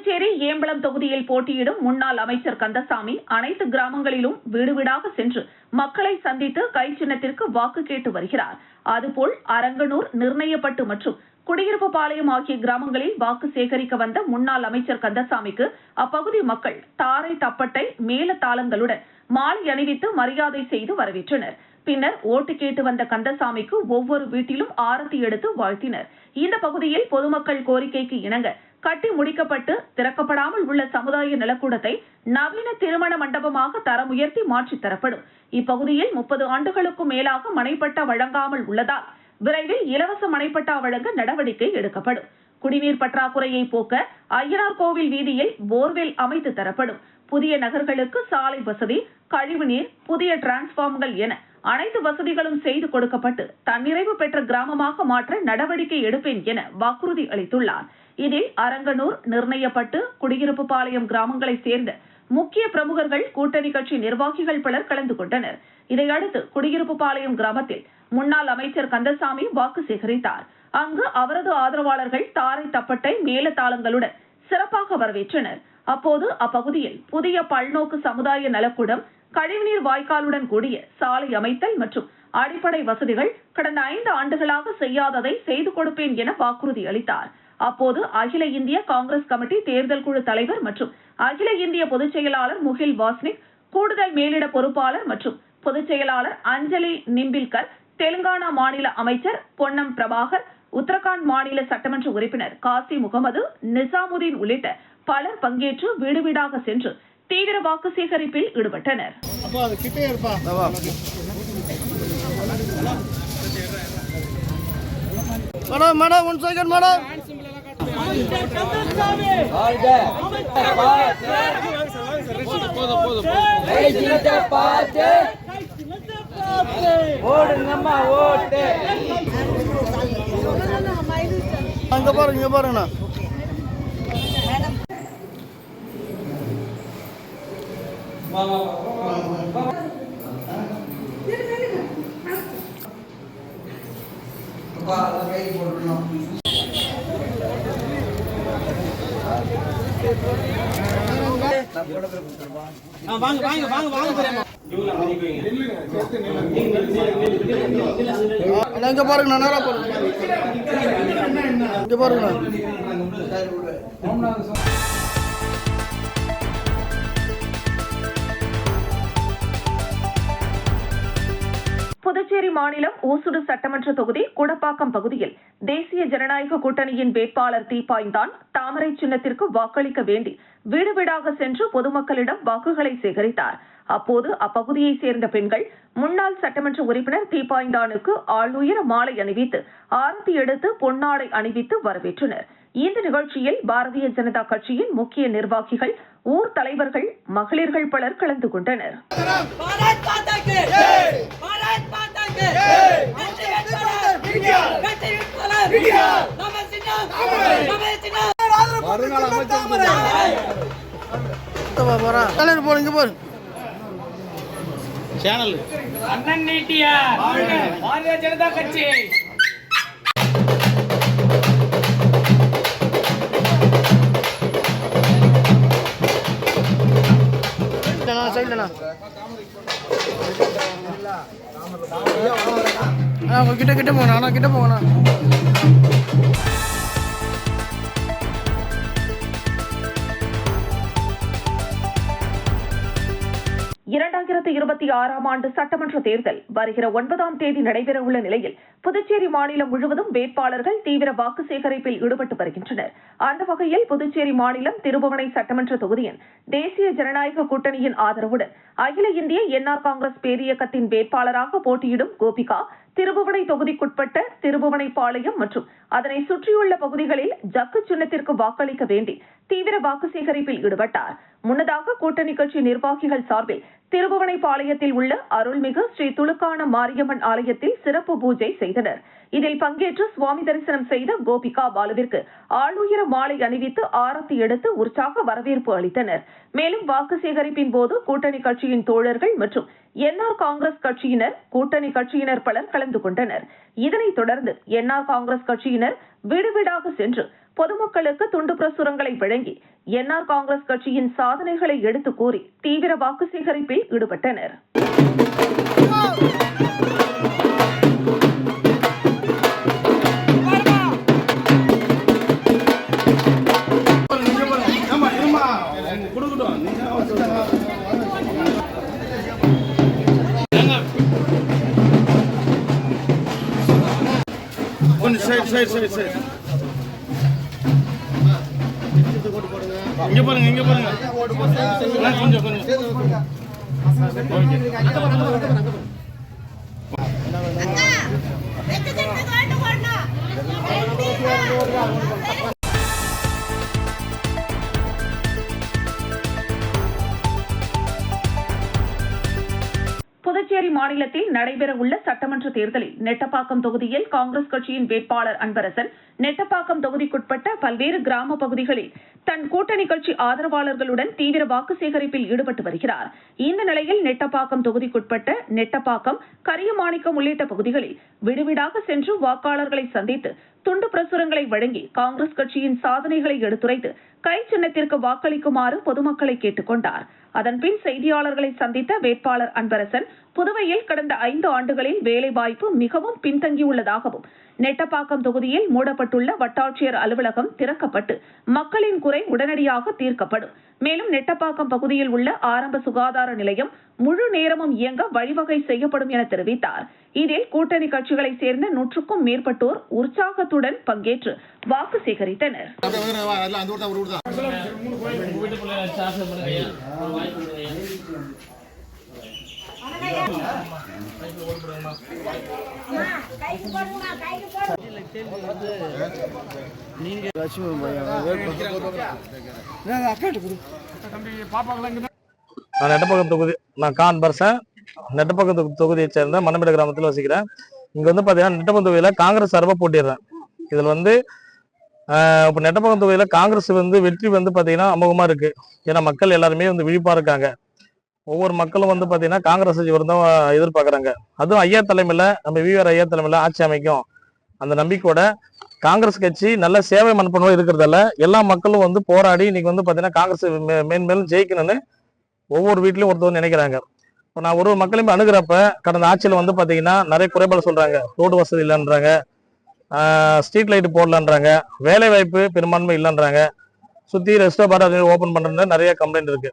[SPEAKER 1] புதுச்சேரி ஏம்பலம் தொகுதியில் போட்டியிடும் முன்னாள் அமைச்சர் கந்தசாமி அனைத்து கிராமங்களிலும் வீடு வீடாக சென்று மக்களை சந்தித்து கை சின்னத்திற்கு வாக்கு கேட்டு வருகிறார். அதுபோல் அரங்கனூர், நிர்ணயப்பட்டு மற்றும் குடியிருப்பு பாளையம் ஆகிய கிராமங்களில் வாக்கு சேகரிக்க வந்த முன்னாள் அமைச்சர் கந்தசாமிக்கு அப்பகுதி மக்கள் தாரை தப்பட்டை மேளதாளங்களுடன் மாலை அணிவித்து மரியாதை செய்து வரவேற்றனர். பின்னர் ஓட்டு கேட்டு வந்த கந்தசாமிக்கு ஒவ்வொரு வீட்டிலும் ஆரத்தி எடுத்து வாழ்த்தினர். இந்த பகுதியில் பொதுமக்கள் கோரிக்கைக்கு இணங்க கட்டி முடிக்கப்பட்டு திறக்கப்படாமல் உள்ள சமுதாய நலக்கூடத்தை நவீன திருமண மண்டபமாக தரம் உயர்த்தி மாற்றித் தரப்படும். இப்பகுதியில் 30 ஆண்டுகளுக்கும் மேலாக மனைப்பட்டா வழங்காமல் உள்ளதால் விரைவில் இலவச மனைப்பட்டா வழங்க நடவடிக்கை எடுக்கப்படும். குடிநீர் பற்றாக்குறையை போக்க ஐயனார் கோவில் வீதியில் போர்வெல் அமைத்து தரப்படும். புதிய நகர்களுக்கு சாலை வசதி, கழிவுநீர், புதிய டிரான்ஸ்பார்மர்கள் என அனைத்து வசதிகளும் செய்து கொடுக்கப்பட்டு தன்னிறைவு பெற்ற கிராமமாக மாற்ற நடவடிக்கை எடுப்பேன் என வாக்குறுதி அளித்துள்ளார். இதில் அரங்கனூர், நிர்ணயப்பட்டு, குடியிருப்பு பாளையம் கிராமங்களைச் சேர்ந்த முக்கிய பிரமுகர்கள், கூட்டணி கட்சி நிர்வாகிகள் பலர் கலந்து கொண்டனர். இதையடுத்து குடியிருப்பு பாளையம் கிராமத்தில் முன்னாள் அமைச்சர் கந்தசாமி வாக்கு சேகரித்தார். அங்கு அவரது ஆதரவாளர்கள் தாரை தப்பட்டை மேளதாளங்களுடன் சிறப்பாக வரவேற்றனர். அப்போது அப்பகுதியில் புதிய பல்நோக்கு சமுதாய நலக்கூடம், கழிவுநீர் வாய்க்காலுடன் கூடிய சாலை அமைத்தல் மற்றும் அடிப்படை வசதிகள் கடந்த 5 ஆண்டுகளாக செய்யாததை செய்து கொடுப்பேன் என வாக்குறுதி அளித்தார். அப்போது அகில இந்திய காங்கிரஸ் கமிட்டி தேர்தல் குழு தலைவர் மற்றும் அகில இந்திய பொதுச் செயலாளர் முகில் வாஸ்னிக், கூடுதல் மேலிட பொறுப்பாளர் மற்றும் பொதுச் செயலாளர் அஞ்சலி நிம்பில்கர், தெலுங்கானா மாநில அமைச்சர் பொன்னம் பிரபாகர், உத்தரகாண்ட் மாநில சட்டமன்ற உறுப்பினர் காசி முகமது, நிசாமுதீன் உள்ளிட்ட பலர் பங்கேற்று வீடு வீடாக சென்று தீவிர வாக்கு சேகரிப்பில் ஈடுபட்டனர்.
[SPEAKER 7] Madam 1 second madam. அங்க பாருங்கண்ணா. இங்க பாருங்க, நேரா பாருங்க. இங்க பாருங்க.
[SPEAKER 1] புதுச்சேரி மாநிலம் ஊசுடு சட்டமன்ற தொகுதி குடப்பாக்கம் பகுதியில் தேசிய ஜனநாயக கூட்டணியின் வேட்பாளர் தீப்பாய்ந்தான் தாமரை சின்னத்திற்கு வாக்களிக்க வேண்டி வீடு வீடாக சென்று பொதுமக்களிடம் வாக்குகளை சேகரித்தார். அப்போது அப்பகுதியைச் சேர்ந்த பெண்கள் முன்னாள் சட்டமன்ற உறுப்பினர் தீப்பாய்ந்தானுக்கு ஆளுயர மாலை அணிவித்து ஆரத்தி எடுத்து பொன்னாடை அணிவித்து வரவேற்றனர். இந்த நிகழ்ச்சியில் பாரதிய ஜனதா கட்சியின் முக்கிய நிர்வாகிகள், ஊர் தலைவர்கள், மகளிர்கள் பலர் கலந்து கொண்டனர்.
[SPEAKER 7] அண்ணன் நீட்டியா பாரதிய ஜனதா கட்சி. கிட்ட போங்கண்ணா, கிட்ட போங்கண்ணா.
[SPEAKER 1] 2026ஆம் ஆண்டு சட்டமன்ற தேர்தல் வருகிற 9ஆம் தேதி நடைபெறவுள்ள நிலையில் புதுச்சேரி மாநிலம் முழுவதும் வேட்பாளர்கள் தீவிர வாக்கு சேகரிப்பில் ஈடுபட்டு வருகின்றனர். அந்த வகையில் புதுச்சேரி மாநிலம் திருபுவனை சட்டமன்ற தொகுதியின் தேசிய ஜனநாயக கூட்டணியின் ஆதரவுடன் அகில இந்திய என்ஆர் காங்கிரஸ் பேரியக்கத்தின் வேட்பாளராக போட்டியிடும் கோபிகா திருபுவனை தொகுதிக்குட்பட்ட திருபுவனைப்பாளையம் மற்றும் அதனை சுற்றியுள்ள பகுதிகளில் ஜக்கு சின்னத்திற்கு வாக்களிக்க வேண்டி தீவிர வாக்கு சேகரிப்பில் ஈடுபட்டார். முன்னதாக கூட்டணி கட்சி நிர்வாகிகள் சார்பில் திருபுவனைப்பாளையத்தில் உள்ள அருள்மிகு ஸ்ரீ துலுக்கான மாரியம்மன் ஆலயத்தில் சிறப்பு பூஜை செய்தனர். இதில் பங்கேற்று சுவாமி தரிசனம் செய்த கோபிகா பாலுவிற்கு ஆளுயர மாலை அணிவித்து ஆரத்தி எடுத்து உற்சாக வரவேற்பு அளித்தனர். மேலும் வாக்கு சேகரிப்பின் போது கூட்டணி கட்சியின் தோழர்கள் மற்றும் என்ஆர் காங்கிரஸ் கட்சியினர், கூட்டணி கட்சியினர் பலர் கலந்து கொண்டனர். இதனைத் தொடர்ந்து என்ஆர் காங்கிரஸ் கட்சியினர் வீடு வீடாக சென்று பொதுமக்களுக்கு துண்டு பிரசுரங்களை வழங்கி என்ஆர் காங்கிரஸ் கட்சியின் சாதனைகளை எடுத்து கூறி தீவிர வாக்கு சேகரிப்பில் ஈடுபட்டனர்.
[SPEAKER 7] இங்க பாருங்க கொஞ்சம்
[SPEAKER 1] புதுச்சேரி மாநிலத்தில் நடைபெறவுள்ள சட்டமன்ற தேர்தலில் நெட்டப்பாக்கம் தொகுதியில் காங்கிரஸ் கட்சியின் வேட்பாளர் அன்பரசன் நெட்டப்பாக்கம் தொகுதிக்குட்பட்ட பல்வேறு கிராம பகுதிகளில் தன் கூட்டணி கட்சி ஆதரவாளர்களுடன் தீவிர வாக்கு சேகரிப்பில் ஈடுபட்டு வருகிறார். இந்த நிலையில் நெட்டப்பாக்கம் தொகுதிக்குட்பட்ட நெட்டப்பாக்கம், கரியமாணிக்கம் உள்ளிட்ட பகுதிகளில் விடுவிடாக சென்று வாக்காளர்களை சந்தித்து துண்டு பிரசுரங்களை வழங்கி காங்கிரஸ் கட்சியின் சாதனைகளை எடுத்துரைத்து கை சின்னத்திற்கு வாக்களிக்குமாறு பொதுமக்களை கேட்டுக் கொண்டார். அதன்பின் செய்தியாளர்களை சந்தித்த வேட்பாளர் அன்பரசன் புதுவையில் கடந்த 5 ஆண்டுகளில் வேலைவாய்ப்பு மிகவும் பின்தங்கியுள்ளதாகவும், நெட்டப்பாக்கம் தொகுதியில் மூடப்பட்டுள்ள வட்டாட்சியர் அலுவலகம் திறக்கப்பட்டு மக்களின் குறை உடனடியாக தீர்க்கப்படும். மேலும் நெட்டப்பாக்கம் பகுதியில் உள்ள ஆரம்ப சுகாதார நிலையம் முழு நேரமும் இயங்க வழிவகை செய்யப்படும் என தெரிவித்தார். இதில் கூட்டணி கட்சிகளை சேர்ந்த 100க்கும் மேற்பட்டோர் உற்சாகத்துடன் பங்கேற்று வாக்கு சேகரித்தனர்.
[SPEAKER 8] நான் நெட்டப்பாக்கம் தொகுதி நெட்டப்பாக்கம் தொகுதியை சேர்ந்த மணமேடு கிராமத்தில் வசிக்கிறேன். இங்க வந்து பாத்தீங்கன்னா நெட்டப்பாக்கம் தொகுதியில காங்கிரஸ் சார்பாக போட்டிடுறேன். இதுல வந்து இப்போ நெட்டப்பாக்கம் தொகுதியில காங்கிரஸ் வந்து வெற்றி வந்து பாத்தீங்கன்னா அமோகமா இருக்கு. ஏன்னா மக்கள் எல்லாருமே வந்து விழிப்பா இருக்காங்க. ஒவ்வொரு மக்களும் வந்து பாத்தீங்கன்னா காங்கிரஸ் தான் எதிர்பார்க்கறாங்க. அதுவும் ஐயா தலைமையில, நம்ம விஆர் ஐயா தலைமையில ஆட்சி அமைக்கும் அந்த நம்பிக்கையோட காங்கிரஸ் கட்சி நல்ல சேவை மனப்பான்மை இருக்கிறதால எல்லா மக்களும் வந்து போராடி இன்னைக்கு வந்து பாத்தீங்கன்னா காங்கிரஸ் மேன்மேலும் ஜெயிக்கணும்னு ஒவ்வொரு வீட்லயும் ஒருத்தர் நினைக்கிறாங்க. இப்போ நான் ஒரு மக்களையும் அணுகிறப்ப கடந்த ஆட்சியில் வந்து பாத்தீங்கன்னா நிறைய குறைபாடு சொல்றாங்க. ரோடு வசதி இல்லைன்றாங்க, ஸ்ட்ரீட் லைட் போடலன்றாங்க, வேலை வாய்ப்பு பெரும்பான்மை இல்லைன்றாங்க, சுத்தி ரெஸ்டாரண்ட் ஓபன் பண்றது நிறைய கம்ப்ளைண்ட் இருக்கு.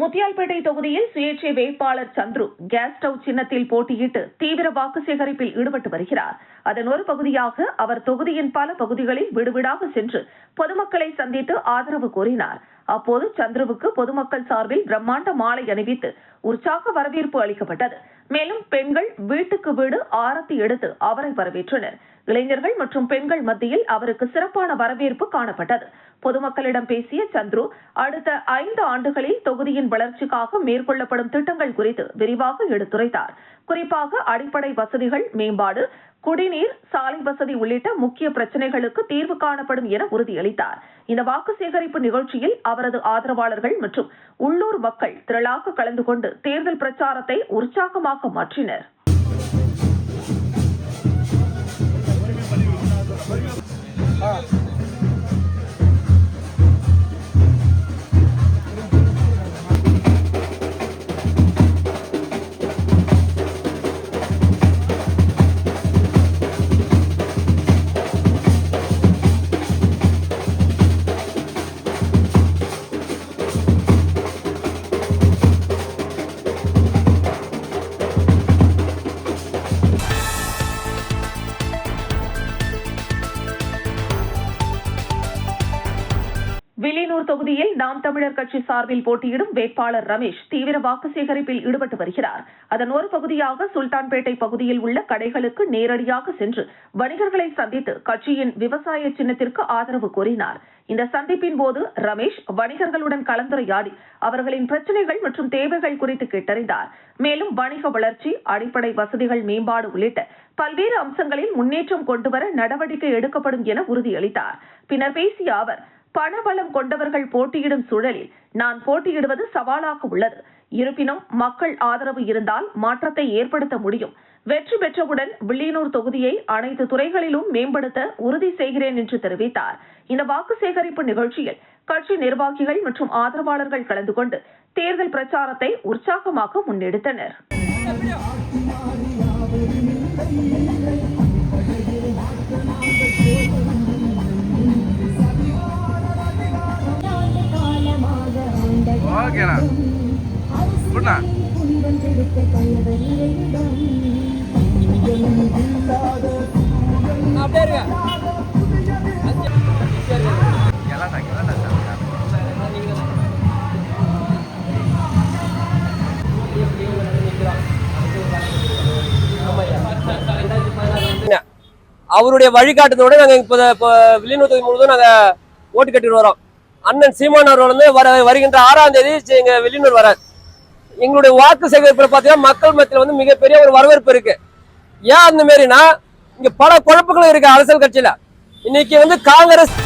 [SPEAKER 1] முத்தியால்பேட்டை தொகுதியில் சுயேட்சை வேட்பாளர் சந்துரு கேஸ் ஸ்டவ் சின்னத்தில் போட்டியிட்டு தீவிர வாக்கு சேகரிப்பில் ஈடுபட்டு வருகிறார். அதன் ஒரு பகுதியாக அவர் தொகுதியின் பல பகுதிகளில் விடுவிடாக சென்று பொதுமக்களை சந்தித்து ஆதரவு கோரினார். அப்போது சந்துருவுக்கு பொதுமக்கள் சார்பில் பிரம்மாண்ட மாலை அணிவித்து உற்சாக வரவேற்பு அளிக்கப்பட்டது. மேலும் பெண்கள் வீட்டுக்கு வீடு ஆரத்தி எடுத்து அவரை வரவேற்றனர். இளைஞர்கள் மற்றும் பெண்கள் மத்தியில் அவருக்கு சிறப்பான வரவேற்பு காணப்பட்டது. பொதுமக்களிடம் பேசிய சந்துரு அடுத்த 5 ஆண்டுகளில் தொகுதியின் வளர்ச்சிக்காக மேற்கொள்ளப்படும் திட்டங்கள் குறித்து விரிவாக எடுத்துரைத்தார். குறிப்பாக அடிப்படை வசதிகள் மேம்பாடு, குடிநீர், சாலை வசதி உள்ளிட்ட முக்கிய பிரச்சனைகளுக்கு தீர்வு காணப்படும் என உறுதியளித்தார். இந்த வாக்கு சேகரிப்பு நிகழ்ச்சியில் அவரது ஆதரவாளர்கள் மற்றும் உள்ளூர் மக்கள் திரளாக கலந்து கொண்டு தேர்தல் பிரச்சாரத்தை உற்சாகமாக மாற்றினர். வில்லியனூர் தொகுதியில் நாம் தமிழர் கட்சி சார்பில் போட்டியிடும் வேட்பாளர் ரமேஷ் தீவிர வாக்கு சேகரிப்பில் ஈடுபட்டு வருகிறார். அதன் ஒரு பகுதியாக சுல்தான்பேட்டை பகுதியில் உள்ள கடைகளுக்கு நேரடியாக சென்று வணிகர்களை சந்தித்து கட்சியின் விவசாய சின்னத்திற்கு ஆதரவு கோரினார். இந்த சந்திப்பின் போது ரமேஷ் வணிகர்களுடன் கலந்துரையாடி அவர்களின் பிரச்சனைகள் மற்றும் தேவைகள் குறித்து கேட்டறிந்தார். மேலும் வணிக வளர்ச்சி, அடிப்படை வசதிகள் மேம்பாடு உள்ளிட்ட பல்வேறு அம்சங்களில் முன்னேற்றம் கொண்டுவர நடவடிக்கை எடுக்கப்படும் என உறுதியளித்தார். பின்னர் பேசிய அவர், பணபலம் கொண்டவர்கள் போட்டியிடும் சூழலில் நான் போட்டியிடுவது சவாலாக உள்ளது. இருப்பினும் மக்கள் ஆதரவு இருந்தால் மாற்றத்தை ஏற்படுத்த முடியும். வெற்றி பெற்றவுடன் வில்லியனூர் தொகுதியை அனைத்து துறைகளிலும் மேம்படுத்த உறுதி செய்கிறேன் என்று தெரிவித்தார். இந்த வாக்கு சேகரிப்பு நிகழ்ச்சியில் கட்சி நிர்வாகிகள் மற்றும் ஆதரவாளர்கள் கலந்து கொண்டு தேர்தல் பிரச்சாரத்தை உற்சாகமாக முன்னெடுத்தனர்.
[SPEAKER 9] அவருடைய வழிகாட்டுதோட நாங்க இப்போ வில்லியனூர் தொகுதி முழுவதும் நாங்க ஓட்டு கட்டிட்டு வரோம். அண்ணன் சீமான் அவர்கள் வந்து வருகின்ற 6ஆம் தேதி எங்க வில்லியனூர் வரார். எங்களுடைய வாக்கு சேகரிப்பில் பார்த்தீங்கன்னா மக்கள் மத்தியில் வந்து மிகப்பெரிய ஒரு வரவேற்பு இருக்கு. ஏன் அந்த மாதிரினா இங்க பல குழப்பங்களும் இருக்கு அரசியல் கட்சியில. இன்னைக்கு வந்து காங்கிரஸ்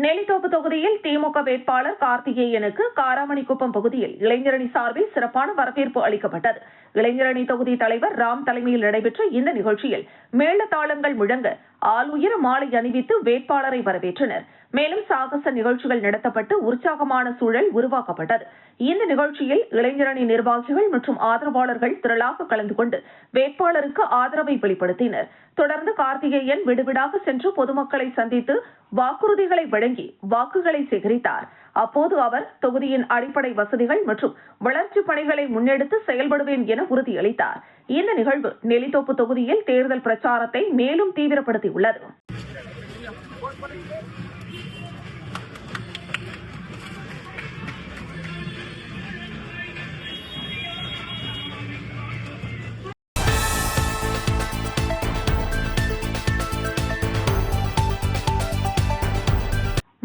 [SPEAKER 1] நெல்லித்தோப்பு தொகுதியில் திமுக வேட்பாளர் கார்த்திகேயனுக்கு காராமணிக்குப்பம் பகுதியில் இளைஞரணி சார்பில் சிறப்பான வரவேற்பு அளிக்கப்பட்டது. இளைஞரணி தொகுதி தலைவர் ராம் தலைமையில் நடைபெற்ற இந்த நிகழ்ச்சியில் மேளதாளங்கள் முழங்க ஆளுயர மாலை அணிவித்து வேட்பாளரை வரவேற்றனர். மேலும் சாகச நிகழ்ச்சிகள் நடத்தப்பட்டு உற்சாகமான சூழல் உருவாக்கப்பட்டது. இந்த நிகழ்ச்சியில் இளைஞரணி நிர்வாகிகள் மற்றும் ஆதரவாளர்கள் திரளாக கலந்து கொண்டு வேட்பாளருக்கு ஆதரவை வெளிப்படுத்தினர். தொடர்ந்து கார்த்திகேயன் விடுவிடாக சென்று பொதுமக்களை சந்தித்து வாக்குறுதிகளை வழங்கி வாக்குகளை சேகரித்தார். அப்போது அவர் தொகுதியின் அடிப்படை வசதிகள் மற்றும் வளர்ச்சிப் பணிகளை முன்னெடுத்து செயல்படுவேன் என உறுதியளித்தார். இந்த நிகழ்வு நெல்லித்தோப்பு தொகுதியில் தேர்தல் பிரச்சாரத்தை மேலும் தீவிரப்படுத்தியுள்ளது.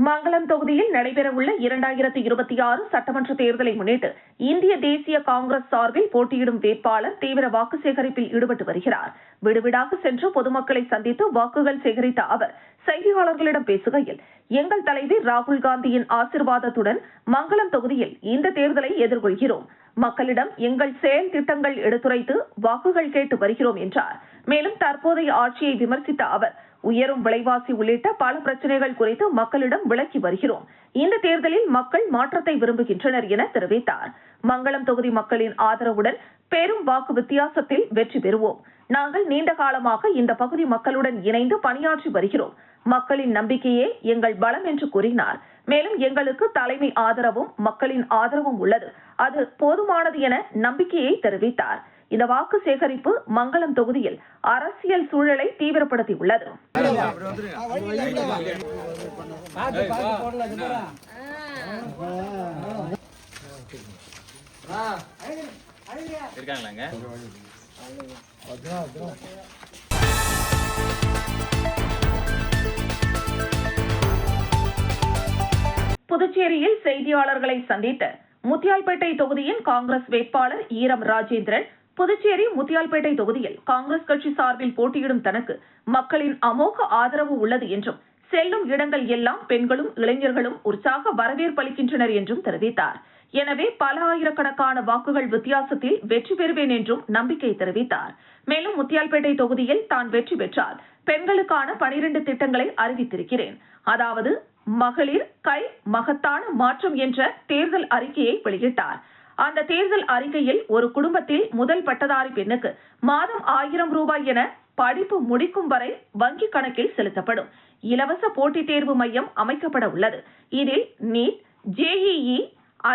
[SPEAKER 1] மங்களம் தொகுதியில் நடைபெறவுள்ள 2026 சட்டமன்ற தேர்தலை முன்னிட்டு இந்திய தேசிய காங்கிரஸ் சார்பில் போட்டியிடும் வேட்பாளர் தீவிர வாக்கு சேகரிப்பில் ஈடுபட்டு வருகிறார். வீடுவீடாக சென்று பொதுமக்களை சந்தித்து வாக்குகள் சேகரித்த அவர் செய்தியாளர்களிடம் பேசுகையில், எங்கள் தலைவர் ராகுல் காந்தியின் ஆசீர்வாதத்துடன் மங்களம் தொகுதியில் இந்த தேர்தலை எதிர்கொள்கிறோம். மக்களிடம் எங்கள் செயல் திட்டங்கள் எடுத்துரைத்து வாக்குகள் கேட்டு வருகிறோம் என்றார். மேலும் தற்போதைய ஆட்சியை விமர்சித்த அவர், உயரும் விலைவாசி உள்ளிட்ட பல பிரச்சனைகள் குறித்து மக்களிடம் விளக்கி வருகிறோம். இந்த தேர்தலில் மக்கள் மாற்றத்தை விரும்புகின்றனர் என தெரிவித்தார். மங்களம் தொகுதி மக்களின் ஆதரவுடன் பெரும் வாக்கு வித்தியாசத்தில் வெற்றி பெறுவோம். நாங்கள் நீண்ட காலமாக இந்த பகுதி மக்களுடன் இணைந்து பணியாற்றி வருகிறோம். மக்களின் நம்பிக்கையே எங்கள் பலம் என்று கூறினார். மேலும் எங்களுக்கு தலைமை ஆதரவும் மக்களின் ஆதரவும் உள்ளது, அது போதுமானது என நம்பிக்கையை தெரிவித்தார். இந்த வாக்கு சேகரிப்பு மங்களம் தொகுதியில் அரசியல் சூழலை தீவிரப்படுத்தியுள்ளது. புதுச்சேரியில் செய்தியாளர்களை சந்தித்த முத்தியால்பேட்டை தொகுதியின் காங்கிரஸ் வேட்பாளர் ஈரம் ராஜேந்திரன், புதுச்சேரி முத்தியால்பேட்டை தொகுதியில் காங்கிரஸ் கட்சி சார்பில் போட்டியிடும் தனக்கு மக்களின் அமோக ஆதரவு உள்ளது என்றும், செல்லும் இடங்கள் எல்லாம் பெண்களும் இளைஞர்களும் உற்சாக வரவேற்பளிக்கின்றனர் என்றும் தெரிவித்தார். எனவே பல ஆயிரக்கணக்கான வாக்குகள் வித்தியாசத்தில் வெற்றி பெறுவேன் என்றும் நம்பிக்கை தெரிவித்தார். மேலும் முத்தியால்பேட்டை தொகுதியில் தான் வெற்றி பெற்றால் பெண்களுக்கான 12 திட்டங்களை அறிவித்திருக்கிறேன். அதாவது மகளிர் கை மகத்தான மாற்றம் என்ற தேர்தல் அறிக்கையை வெளியிட்டார். அந்த தேர்தல் அறிக்கையில் ஒரு குடும்பத்தில் முதல் பட்டதாரி பெண்ணுக்கு மாதம் 1000 ரூபாய் என படிப்பு முடிக்கும் வரை வங்கி கணக்கில் செலுத்தப்படும். இலவச போட்டித் தேர்வு மையம் அமைக்கப்பட உள்ளது. இதில் நீட், JEE,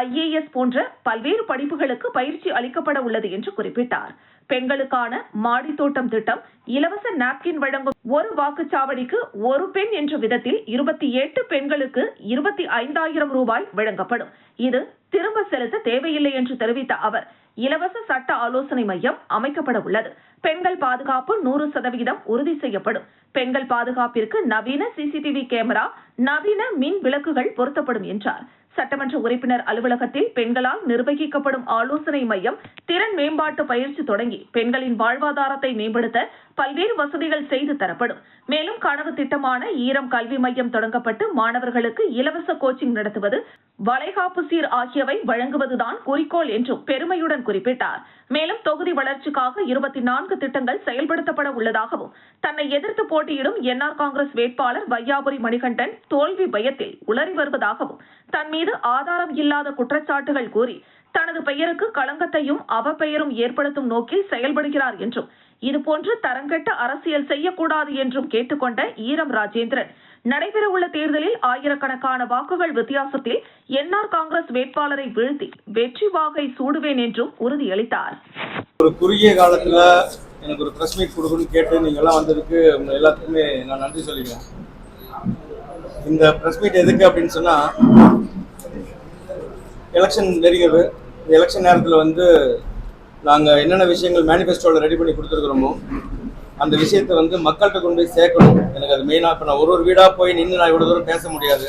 [SPEAKER 1] IAS போன்ற பல்வேறு படிப்புகளுக்கு பயிற்சி அளிக்கப்பட உள்ளது என்று குறிப்பிட்டார். பெண்களுக்கான மாடி தோட்டம் திட்டம், இலவச நாப்கின் வழங்கும், ஒரு வாக்குச்சாவடிக்கு ஒரு பெண் என்ற விதத்தில் 28 பெண்களுக்கு 25,000 ரூபாய் வழங்கப்படும். இது திரும்ப செலுத்த தேவையில்லை என்று தெரிவித்த அவர், இலவச சட்ட ஆலோசனை மையம் அமைக்கப்பட உள்ளது. பெண்கள் பாதுகாப்பு 100% உறுதி செய்யப்படும். பெண்கள் பாதுகாப்பிற்கு நவீன CCTV கேமரா, நவீன மின் விளக்குகள் பொருத்தப்படும் என்றார். சட்டமன்ற உறுப்பினர் அலுவலகத்தில் பெண்களால் நிர்வகிக்கப்படும் ஆலோசனை மையம், திறன் மேம்பாட்டு பயிற்சி தொடங்கி பெண்களின் வாழ்வாதாரத்தை மேம்படுத்த பல்வேறு வசதிகள் செய்து தரப்படும். மேலும் கனவு திட்டமான ஈரம் கல்வி மையம் தொடங்கப்பட்டு மாணவர்களுக்கு இலவச கோச்சிங் நடத்துவது, வளைகாப்பு சீர் ஆகியவை வழங்குவதுதான் குறிக்கோள் என்றும் பெருமையுடன் குறிப்பிட்டார். மேலும் தொகுதி வளர்ச்சிக்காக 24 திட்டங்கள் செயல்படுத்தப்பட உள்ளதாகவும், தன்னை எதிர்த்து போட்டியிடும் என்ஆர் காங்கிரஸ் வேட்பாளர் வையாபுரி மணிகண்டன் தோல்வி பயத்தில் உளறி வருவதாகவும், தன் மீது ஆதாரம் இல்லாத குற்றச்சாட்டுகள் கூறி தனது பெயருக்கு களங்கத்தையும் அவப்பெயரும் ஏற்படுத்தும் நோக்கில் செயல்படுகிறார் என்றும், இதுபோன்று தரங்கெட்ட அரசியல் செய்யக்கூடாது என்றும் கேட்டுக்கொண்ட ஈரம் ராஜேந்திரன், நடைபெறவுள்ள தேர்தலில் ஆயிரக்கணக்கான வாக்குகள் வித்தியாசத்தில் என்ஆர் காங்கிரஸ் வேட்பாளரை வீழ்த்தி வெற்றி வாகை சூடுவேன் என்றும் உறுதியளித்தார்.
[SPEAKER 6] ஒரு குறுகிய காலத்துல எனக்கு ஒரு பிரஸ் மீட் கொடுக்கணும்னு கேட்டு நீங்க எல்லாம் வந்ததுக்கு உங்க எல்லாத்துக்குமே நான் நன்றி சொல்லிக்கிறேன். இந்த பிரஸ் மீட் எதுக்கு அப்படின்னு சொன்னா, எலெக்ஷன் நெருங்குது. இந்த எலெக்ஷன் நேரத்தில் நாங்கள் என்னென்ன விஷயங்கள் மேனிஃபெஸ்டோவில் ரெடி பண்ணி கொடுத்துருக்குறோமோ அந்த விஷயத்தை மக்கள்கிட்ட கொண்டு போய் சேர்க்கணும். எனக்கு அது மெயினாக. இப்போ நான் ஒரு வீடாக போய் நின்று நான் இவ்வளோ தூரம் பேச முடியாது.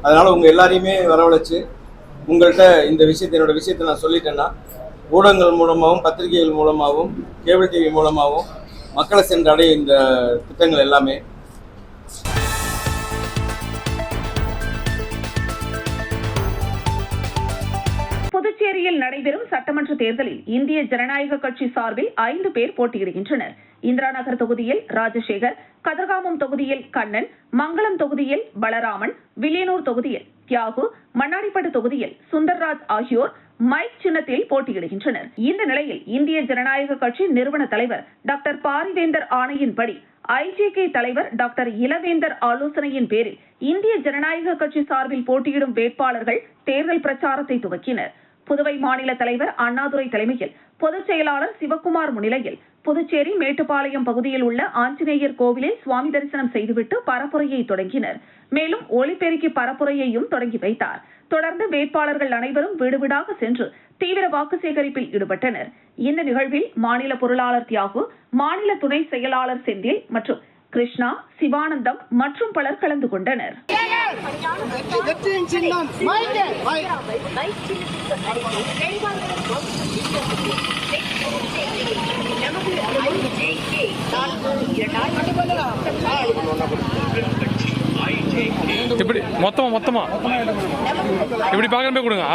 [SPEAKER 6] அதனால் உங்கள் எல்லாரையுமே வரவழைச்சு உங்கள்கிட்ட இந்த விஷயத்தை, என்னோட விஷயத்தை நான் சொல்லிட்டேன்னா, ஊடகங்கள் மூலமாகவும் பத்திரிகைகள் மூலமாகவும் கேபிள் டிவி மூலமாகவும் மக்களை சென்றடைய இந்த திட்டங்கள் எல்லாமே.
[SPEAKER 1] புதுச்சேரியில் நடைபெறும் சட்டமன்ற தேர்தலில் இந்திய ஜனநாயக கட்சி சார்பில் 5 பேர் போட்டியிடுகின்றனர். இந்திரா நகர் தொகுதியில் ராஜசேகர், கதிர்காமம் தொகுதியில் கண்ணன், மங்களம் தொகுதியில் பலராமன், வில்லியனூர் தொகுதியில் தியாகு, மண்ணாடிப்பட்டு தொகுதியில் சுந்தர்ராஜ் ஆகியோர் மைக் சின்னத்தில் போட்டியிடுகின்றனர். இந்த நிலையில் இந்திய ஜனநாயக கட்சி நிறுவன தலைவர் டாக்டர் பாரிவேந்தர் ஆணையின்படி ஐஜேகே தலைவர் டாக்டர் இளவேந்தர் ஆலோசனையின் பேரில் இந்திய ஜனநாயக கட்சி சார்பில் போட்டியிடும் வேட்பாளர்கள் தேர்தல் பிரச்சாரத்தை துவக்கினர். புதுவை மாநில தலைவர் அண்ணாதுரை தலைமையில் பொதுச் செயலாளர் சிவக்குமார் முன்னிலையில் புதுச்சேரி மேட்டுப்பாளையம் பகுதியில் உள்ள ஆஞ்சநேயர் கோவிலில் சுவாமி தரிசனம் செய்துவிட்டு பரப்புரையை தொடங்கினர். மேலும் ஒலிபெருக்கி பரப்புரையையும் தொடங்கி வைத்தார். தொடர்ந்து வேட்பாளர்கள் அனைவரும் வீடு வீடாக சென்று தீவிர வாக்கு சேகரிப்பில் ஈடுபட்டனர். இந்த நிகழ்வில் மாநில பொருளாளர் தியாகு, மாநில துணை செயலாளர் செந்தில் மற்றும் கிருஷ்ணா, சிவானந்தம் மற்றும் பலர் கலந்து கொண்டனர்.
[SPEAKER 7] எப்படி மொத்தமா எப்படி பார்க்கறமே கொடுங்க.